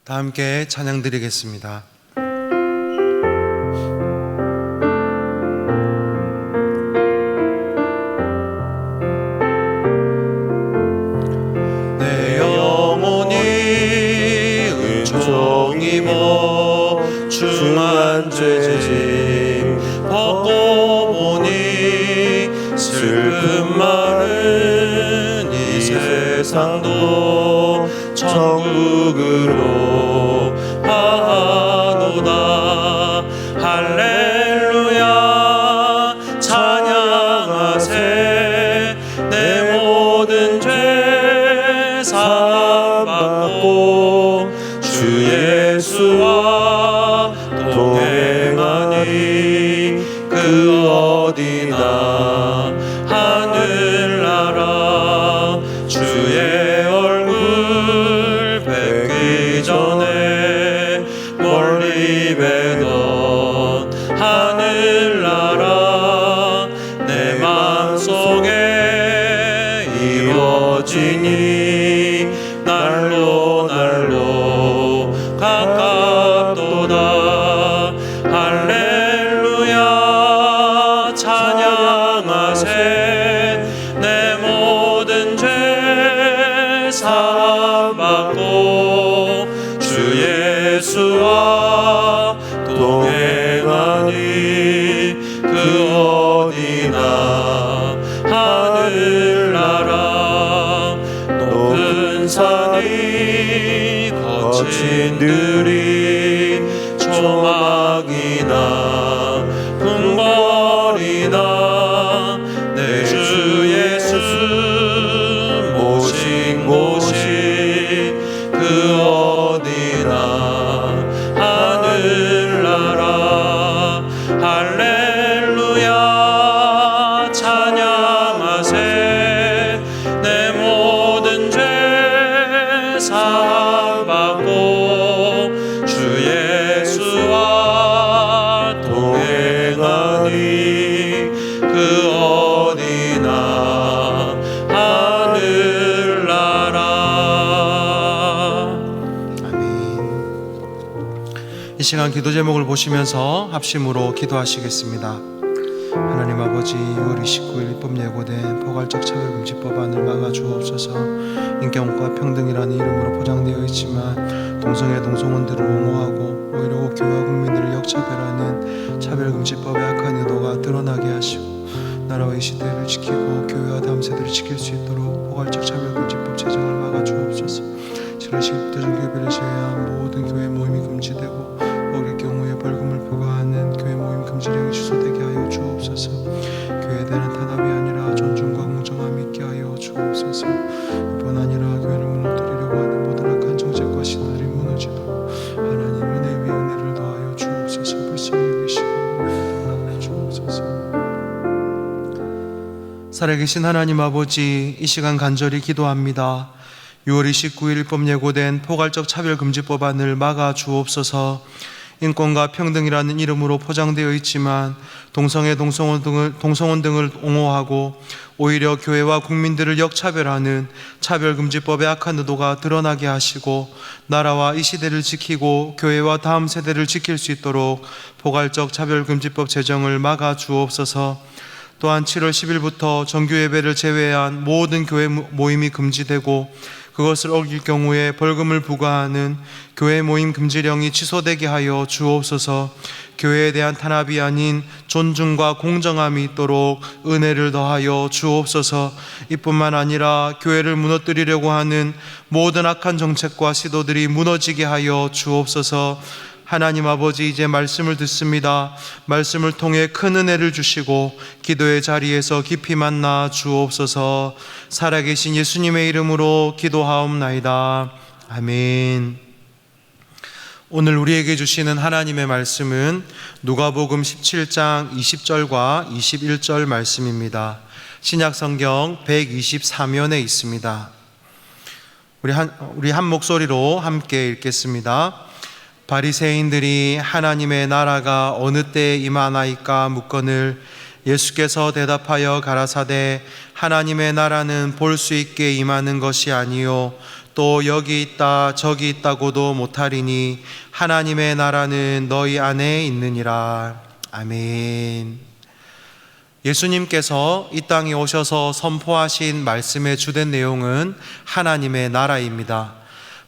다 함께 찬양 드리겠습니다. 내 영혼이 은총이 중한 죄짐 벗고 보니 슬픔 많은 이 세상도 천국으로 하노다. 할렐루야 찬양하세. 내 모든 죄 사함받고 주 예수와 동행하니 그 어디나 하늘나라 주의 얼굴 뵙기 전에 멀리 뵈던 하늘나라 내 맘속에 이루어지니 날로 가깝도다. 할렐루야 찬양하세. 내 모든 죄 사함받고 주 예수와 동행하니 그 어디나 하늘나라 높은 산이 거친 들이 조막이나 궁궐이나 내 주 예수 모신 곳이 그 어디나 하늘나라. 할렐루야 찬양하세. 내 모든 죄 사함받고 주 예수와 동행하니 그 어디나 하늘나라. 아멘. 이 시간 기도 제목을 보시면서 합심으로 기도하시겠습니다. 하나님 아버지, 6월 29일 입법 예고된 포괄적 차별금지법안을 막아주옵소서. 인권과 평등이라는 이름으로 포장되어 있지만 동성애 동성혼들을 옹호하고 오히려 교회와 국민들을 역차별하는 차별금지법의 악한 의도가 드러나게 하시고 나라와 이 시대를 지키고 교회와 다음 세대를 지킬 수 있도록 포괄적 차별금지법 제정을 막아주옵소서. 지난 10일부터 정교회를 제외한 모든 교회 모임이 금지되고 어길 경우에 벌금을 부과하는 교회 모임 금지령이 취소되게 하여 주옵소서. 교회에 대한 탄압이 아니라 존중과 공정함이 있게 하여 주옵소서. 이뿐 아니라 교회를 무너뜨리려고 하는 모든 악한 정책과 시도들이 무너지도록 하나님 은혜 위에 은혜를 더하여 주옵소서. 불쌍히 여기시고 하여 주옵소서. 살아계신 하나님 아버지, 이 시간 간절히 기도합니다. 6월 29일 입법 예고된 포괄적 차별금지법안을 막아 주옵소서. 인권과 평등이라는 이름으로 포장되어 있지만 동성애 동성혼 등을 옹호하고 오히려 교회와 국민들을 역차별하는 차별금지법의 악한 의도가 드러나게 하시고 나라와 이 시대를 지키고 교회와 다음 세대를 지킬 수 있도록 포괄적 차별금지법 제정을 막아 주옵소서. 또한 7월 10일부터 정규예배를 제외한 모든 교회 모임이 금지되고 그것을 어길 경우에 벌금을 부과하는 교회 모임 금지령이 취소되게 하여 주옵소서. 교회에 대한 탄압이 아닌 존중과 공정함이 있도록 은혜를 더하여 주옵소서. 이뿐만 아니라 교회를 무너뜨리려고 하는 모든 악한 정책과 시도들이 무너지게 하여 주옵소서. 하나님 아버지, 이제 말씀을 듣습니다. 말씀을 통해 큰 은혜를 주시고 기도의 자리에서 깊이 만나 주옵소서. 살아계신 예수님의 이름으로 기도하옵나이다. 아멘. 오늘 우리에게 주시는 하나님의 말씀은 누가복음 17장 20절과 21절 말씀입니다. 신약성경 124면에 있습니다. 우리 한 목소리로 함께 읽겠습니다. 바리새인들이 하나님의 나라가 어느 때에 임하나이까 묻거늘 예수께서 대답하여 가라사대 하나님의 나라는 볼 수 있게 임하는 것이 아니요 또 여기 있다 저기 있다고도 못하리니 하나님의 나라는 너희 안에 있느니라. 아멘. 예수님께서 이 땅에 오셔서 선포하신 말씀의 주된 내용은 하나님의 나라입니다.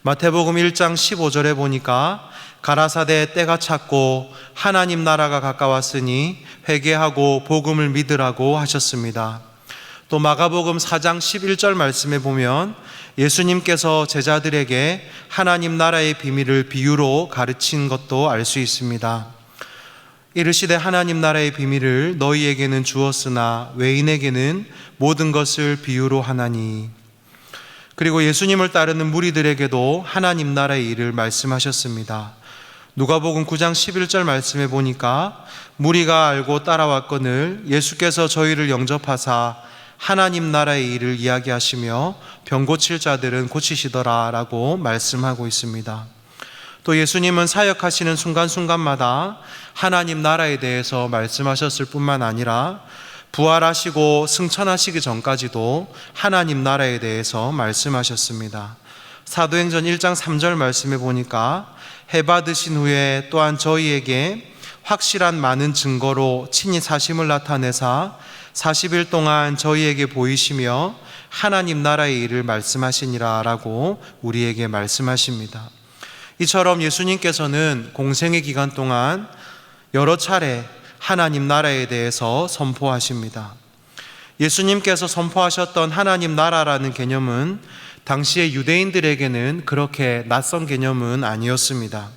마태복음 1장 15절에 보니까 가라사대 때가 찼고 하나님 나라가 가까웠으니 회개하고 복음을 믿으라고 하셨습니다. 또 마가복음 4장 11절 말씀에 보면 예수님께서 제자들에게 하나님 나라의 비밀을 비유로 가르친 것도 알 수 있습니다. 이르시되 하나님 나라의 비밀을 너희에게는 주었으나 외인에게는 모든 것을 비유로 하나니. 그리고 예수님을 따르는 무리들에게도 하나님 나라의 일을 말씀하셨습니다. 누가복음 9장 11절 말씀에 보니까 무리가 알고 따라왔거늘 예수께서 저희를 영접하사 하나님 나라의 일을 이야기하시며 병 고칠 자들은 고치시더라 라고 말씀하고 있습니다. 또 예수님은 사역하시는 순간순간마다 하나님 나라에 대해서 말씀하셨을 뿐만 아니라 부활하시고 승천하시기 전까지도 하나님 나라에 대해서 말씀하셨습니다. 사도행전 1장 3절 말씀에 보니까 해 받으신 후에 또한 저희에게 확실한 많은 증거로 친히 사심을 나타내사 40일 동안 저희에게 보이시며 하나님 나라의 일을 말씀하시니라 라고 우리에게 말씀하십니다. 이처럼 예수님께서는 공생의 기간 동안 여러 차례 하나님 나라에 대해서 선포하십니다. 예수님께서 선포하셨던 하나님 나라라는 개념은 당시의 유대인들에게는 그렇게 낯선 개념은 아니었습니다.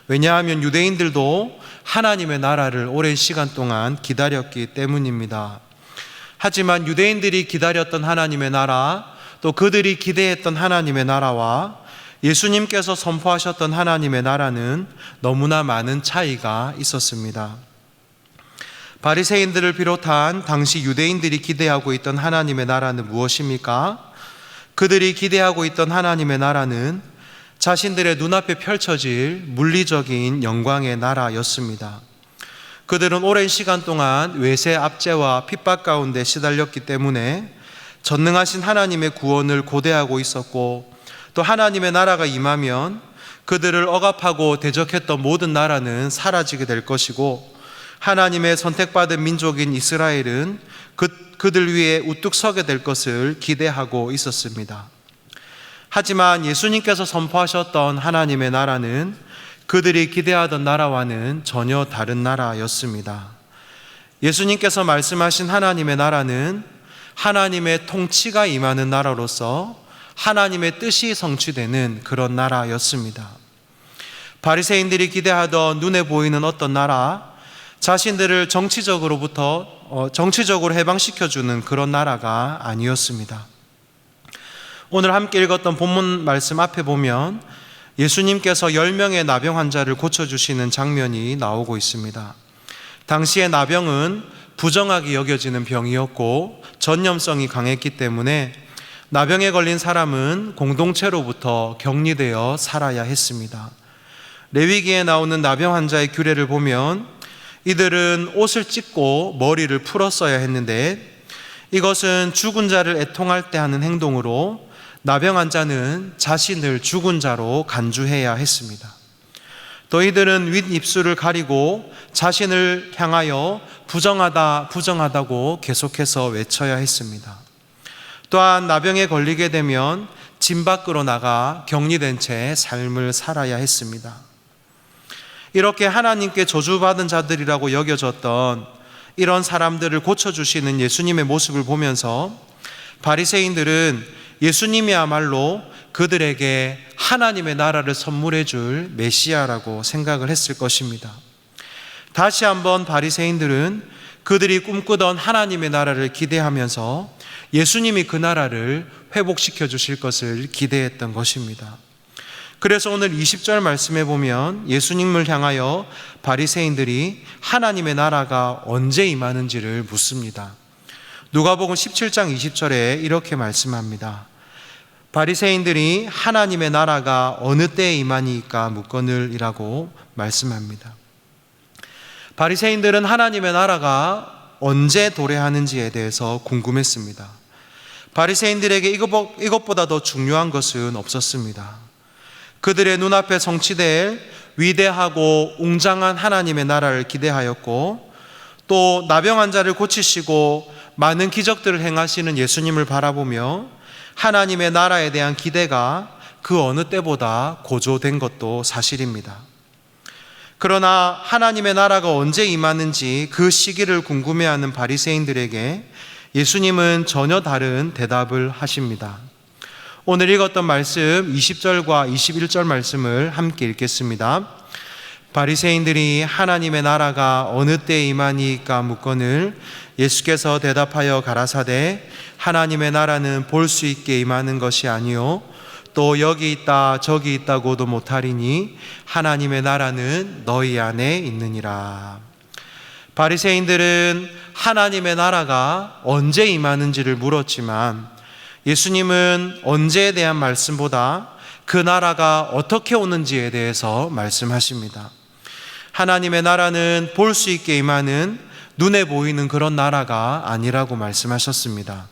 왜냐하면 유대인들도 하나님의 나라를 오랜 시간 동안 기다렸기 때문입니다. 하지만 유대인들이 기다렸던 하나님의 나라, 또 그들이 기대했던 하나님의 나라와 예수님께서 선포하셨던 하나님의 나라는 너무나 많은 차이가 있었습니다. 바리새인들을 비롯한 당시 유대인들이 기대하고 있던 하나님의 나라는 무엇입니까? 그들이 기대하고 있던 하나님의 나라는 자신들의 눈앞에 펼쳐질 물리적인 영광의 나라였습니다. 그들은 오랜 시간 동안 외세 압제와 핍박 가운데 시달렸기 때문에 전능하신 하나님의 구원을 고대하고 있었고, 또 하나님의 나라가 임하면 그들을 억압하고 대적했던 모든 나라는 사라지게 될 것이고, 하나님의 선택받은 민족인 이스라엘은 그들 위에 우뚝 서게 될 것을 기대하고 있었습니다. 하지만 예수님께서 선포하셨던 하나님의 나라는 그들이 기대하던 나라와는 전혀 다른 나라였습니다. 예수님께서 말씀하신 하나님의 나라는 하나님의 통치가 임하는 나라로서 하나님의 뜻이 성취되는 그런 나라였습니다. 바리새인들이 기대하던 눈에 보이는 어떤 나라, 자신들을 정치적으로 해방시켜주는 그런 나라가 아니었습니다. 오늘 함께 읽었던 본문 말씀 앞에 보면 예수님께서 10명의 나병 환자를 고쳐주시는 장면이 나오고 있습니다. 당시의 나병은 부정하게 여겨지는 병이었고 전염성이 강했기 때문에 나병에 걸린 사람은 공동체로부터 격리되어 살아야 했습니다. 레위기에 나오는 나병 환자의 규례를 보면 이들은 옷을 찢고 머리를 풀었어야 했는데, 이것은 죽은 자를 애통할 때 하는 행동으로 나병 환자는 자신을 죽은 자로 간주해야 했습니다. 또 이들은 윗입술을 가리고 자신을 향하여 부정하다고 계속해서 외쳐야 했습니다. 또한 나병에 걸리게 되면 진 밖으로 나가 격리된 채 삶을 살아야 했습니다. 이렇게 하나님께 저주받은 자들이라고 여겨졌던 이런 사람들을 고쳐주시는 예수님의 모습을 보면서 바리새인들은 예수님이야말로 그들에게 하나님의 나라를 선물해 줄 메시아라고 생각을 했을 것입니다. 다시 한번 바리새인들은 그들이 꿈꾸던 하나님의 나라를 기대하면서 예수님이 그 나라를 회복시켜 주실 것을 기대했던 것입니다. 그래서 오늘 20절 말씀에 보면 예수님을 향하여 바리새인들이 하나님의 나라가 언제 임하는지를 묻습니다. 누가복음 17장 20절에 이렇게 말씀합니다. 바리새인들이 하나님의 나라가 어느 때에 임하니까 묻거늘이라고 말씀합니다. 바리새인들은 하나님의 나라가 언제 도래하는지에 대해서 궁금했습니다. 바리새인들에게 이것보다 더 중요한 것은 없었습니다. 그들의 눈앞에 성취될 위대하고 웅장한 하나님의 나라를 기대하였고, 또 나병 환자를 고치시고 많은 기적들을 행하시는 예수님을 바라보며 하나님의 나라에 대한 기대가 그 어느 때보다 고조된 것도 사실입니다. 그러나 하나님의 나라가 언제 임하는지 그 시기를 궁금해하는 바리새인들에게 예수님은 전혀 다른 대답을 하십니다. 오늘 읽었던 말씀 20절과 21절 말씀을 함께 읽겠습니다. 바리새인들이 하나님의 나라가 어느 때에 임하니까 묻거늘 예수께서 대답하여 가라사대 하나님의 나라는 볼 수 있게 임하는 것이 아니요 또 여기 있다 저기 있다고도 못하리니 하나님의 나라는 너희 안에 있느니라. 바리새인들은 하나님의 나라가 언제 임하는지를 물었지만 예수님은 언제에 대한 말씀보다 그 나라가 어떻게 오는지에 대해서 말씀하십니다. 하나님의 나라는 볼 수 있게 임하는 눈에 보이는 그런 나라가 아니라고 말씀하셨습니다.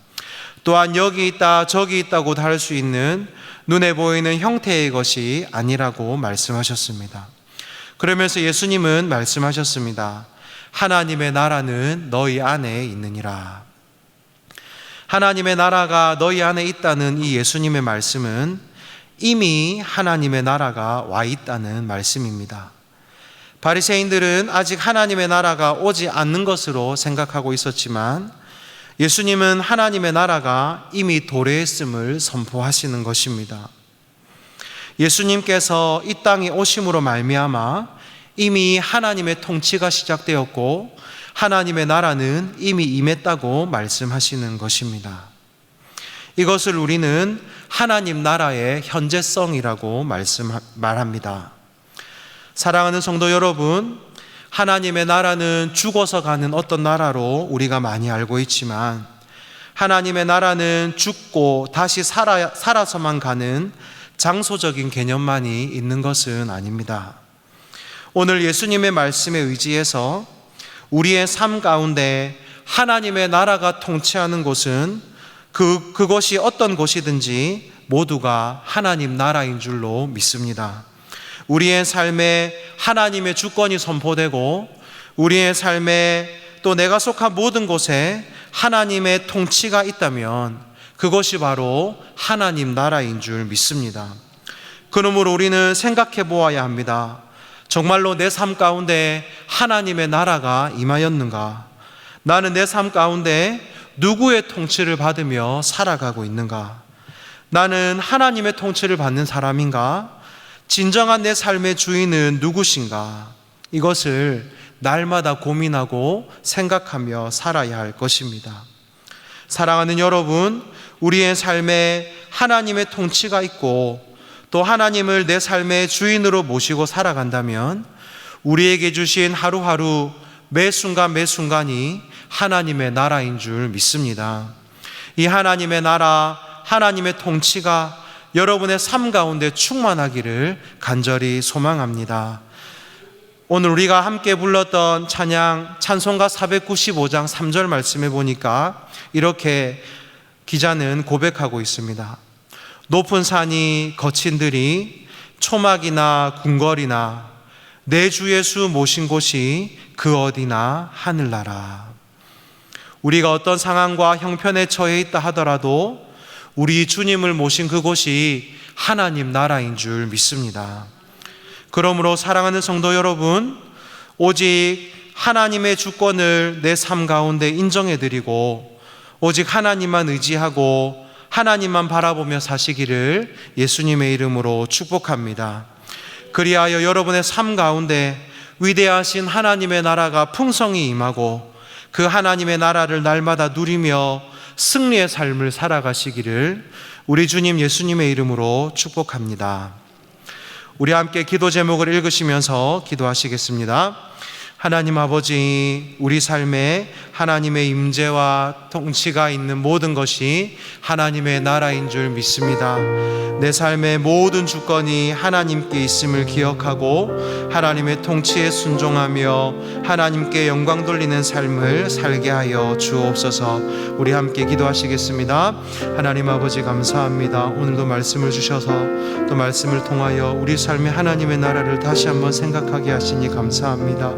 또한 여기 있다 저기 있다고도 할 수 있는 눈에 보이는 형태의 것이 아니라고 말씀하셨습니다. 그러면서 예수님은 말씀하셨습니다. 하나님의 나라는 너희 안에 있느니라. 하나님의 나라가 너희 안에 있다는 이 예수님의 말씀은 이미 하나님의 나라가 와 있다는 말씀입니다. 바리새인들은 아직 하나님의 나라가 오지 않는 것으로 생각하고 있었지만 예수님은 하나님의 나라가 이미 도래했음을 선포하시는 것입니다. 예수님께서 이 땅에 오심으로 말미암아 이미 하나님의 통치가 시작되었고 하나님의 나라는 이미 임했다고 말씀하시는 것입니다. 이것을 우리는 하나님 나라의 현재성이라고 말합니다. 사랑하는 성도 여러분, 하나님의 나라는 죽어서 가는 어떤 나라로 우리가 많이 알고 있지만 하나님의 나라는 죽고 다시 살아서만 가는 장소적인 개념만이 있는 것은 아닙니다. 오늘 예수님의 말씀에 의지해서 우리의 삶 가운데 하나님의 나라가 통치하는 곳은 그것이 어떤 곳이든지 모두가 하나님 나라인 줄로 믿습니다. 우리의 삶에 하나님의 주권이 선포되고 우리의 삶에 또 내가 속한 모든 곳에 하나님의 통치가 있다면 그것이 바로 하나님 나라인 줄 믿습니다. 그러므로 우리는 생각해 보아야 합니다. 정말로 내 삶 가운데 하나님의 나라가 임하였는가? 나는 내 삶 가운데 누구의 통치를 받으며 살아가고 있는가? 나는 하나님의 통치를 받는 사람인가? 진정한 내 삶의 주인은 누구신가? 이것을 날마다 고민하고 생각하며 살아야 할 것입니다. 사랑하는 여러분, 우리의 삶에 하나님의 통치가 있고 또 하나님을 내 삶의 주인으로 모시고 살아간다면 우리에게 주신 하루하루 매 순간 매 순간이 하나님의 나라인 줄 믿습니다. 이 하나님의 나라, 하나님의 통치가 여러분의 삶 가운데 충만하기를 간절히 소망합니다. 오늘 우리가 함께 불렀던 찬송가 495장 3절 말씀에 보니까 이렇게 기자는 고백하고 있습니다. 높은 산이 거친 들이 초막이나 궁궐이나 내 주 예수 모신 곳이 그 어디나 하늘나라. 우리가 어떤 상황과 형편에 처해 있다 하더라도 우리 주님을 모신 그곳이 하나님 나라인 줄 믿습니다. 그러므로 사랑하는 성도 여러분, 오직 하나님의 주권을 내 삶 가운데 인정해드리고 오직 하나님만 의지하고 하나님만 바라보며 사시기를 예수님의 이름으로 축복합니다. 그리하여 여러분의 삶 가운데 위대하신 하나님의 나라가 풍성히 임하고 그 하나님의 나라를 날마다 누리며 승리의 삶을 살아가시기를 우리 주님 예수님의 이름으로 축복합니다. 우리 함께 기도 제목을 읽으시면서 기도하시겠습니다. 하나님 아버지, 우리 삶에 하나님의 임재와 통치가 있는 모든 것이 하나님의 나라인 줄 믿습니다. 내 삶의 모든 주권이 하나님께 있음을 기억하고 하나님의 통치에 순종하며 하나님께 영광 돌리는 삶을 살게 하여 주옵소서. 우리 함께 기도하시겠습니다. 하나님 아버지, 감사합니다. 오늘도 말씀을 주셔서 또 말씀을 통하여 우리 삶의 하나님의 나라를 다시 한번 생각하게 하시니 감사합니다.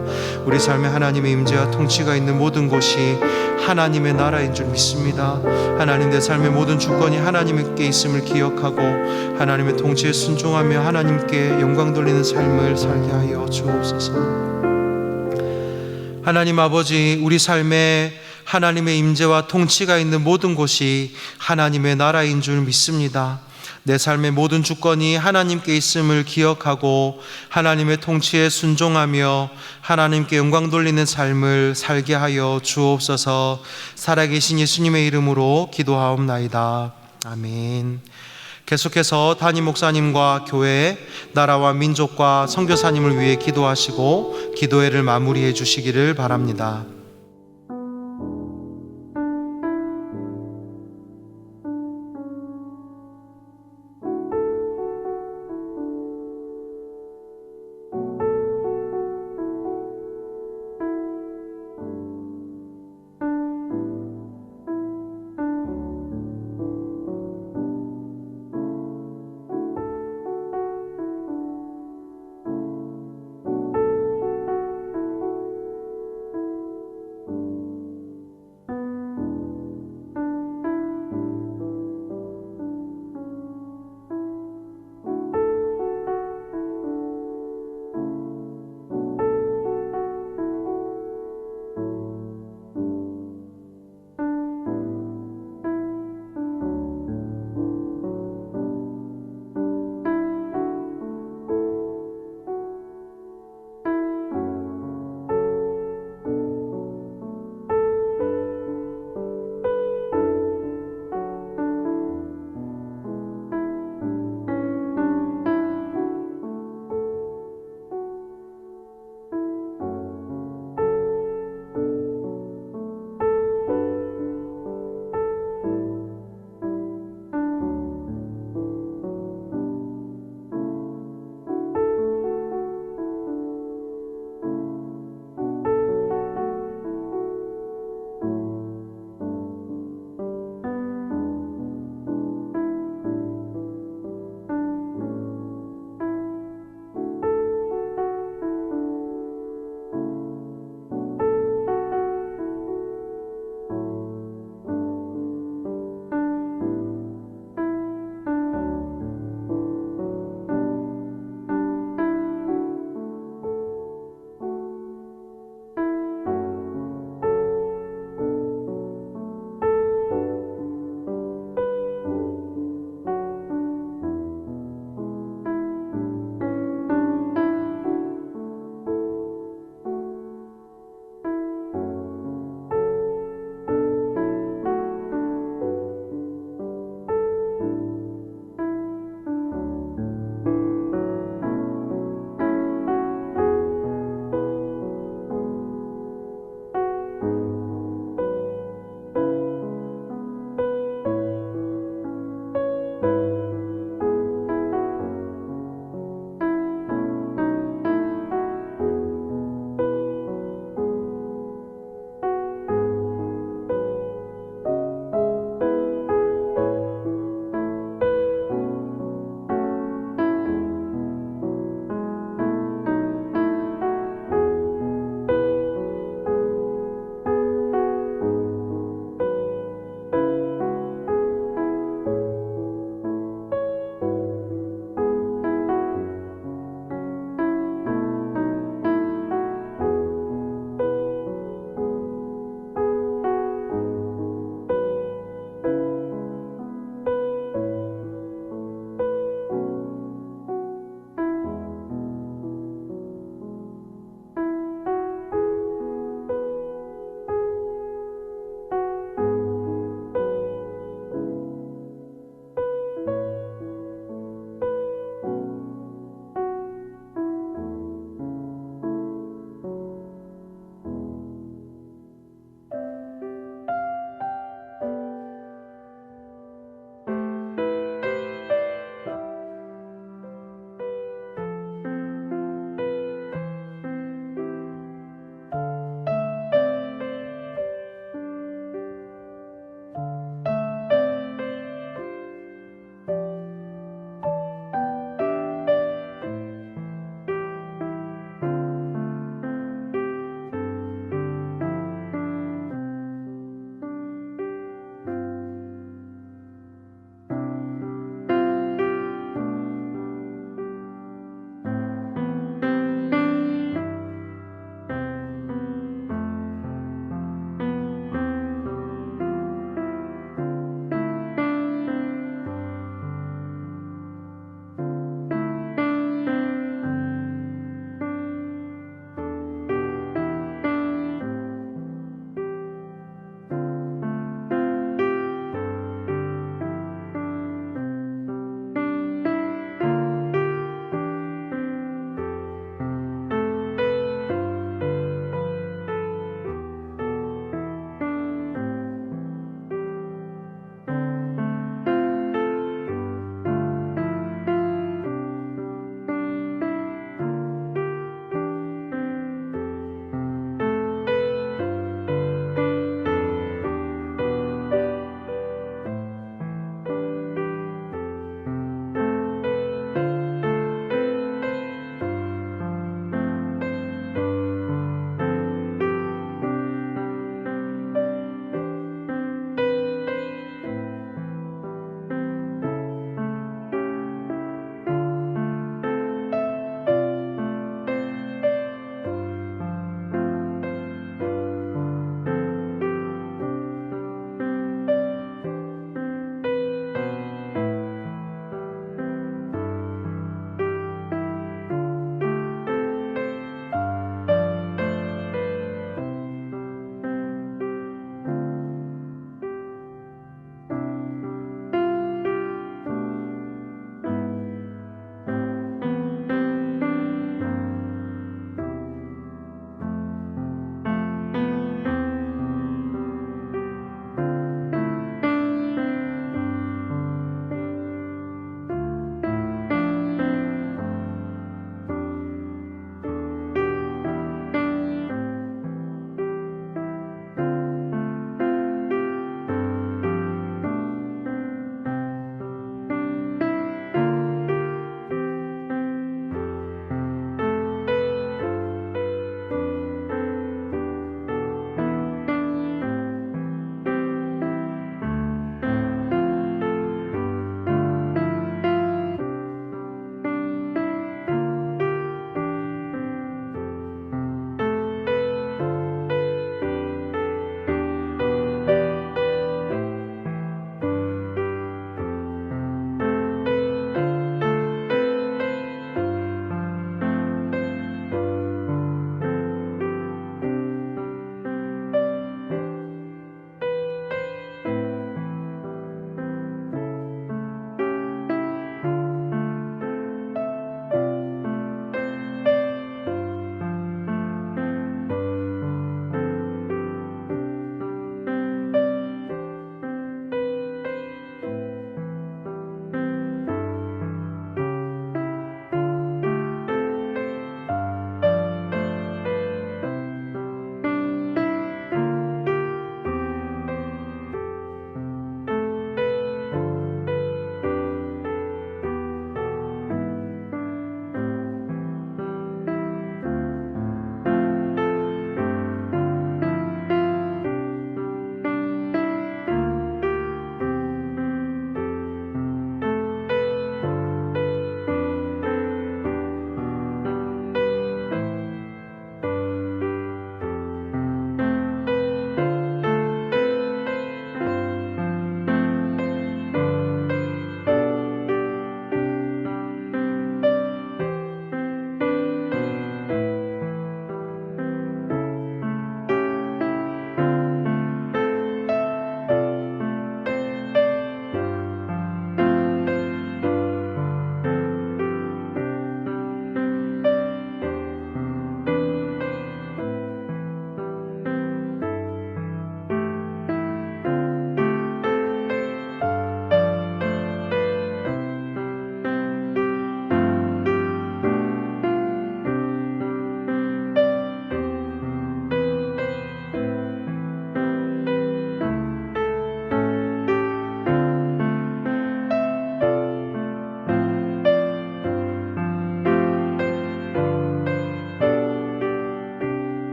우리 삶에 하나님의 임재와 통치가 있는 모든 곳이 하나님의 나라인 줄 믿습니다. 하나님, 내 삶의 모든 주권이 하나님께 있음을 기억하고 하나님의 통치에 순종하며 하나님께 영광 돌리는 삶을 살게 하여 주옵소서. 하나님 아버지, 우리 삶에 하나님의 임재와 통치가 있는 모든 곳이 하나님의 나라인 줄 믿습니다. 내 삶의 모든 주권이 하나님께 있음을 기억하고 하나님의 통치에 순종하며 하나님께 영광 돌리는 삶을 살게 하여 주옵소서. 살아계신 예수님의 이름으로 기도하옵나이다. 아멘. 계속해서 담임 목사님과 교회, 나라와 민족과 선교사님을 위해 기도하시고 기도회를 마무리해 주시기를 바랍니다.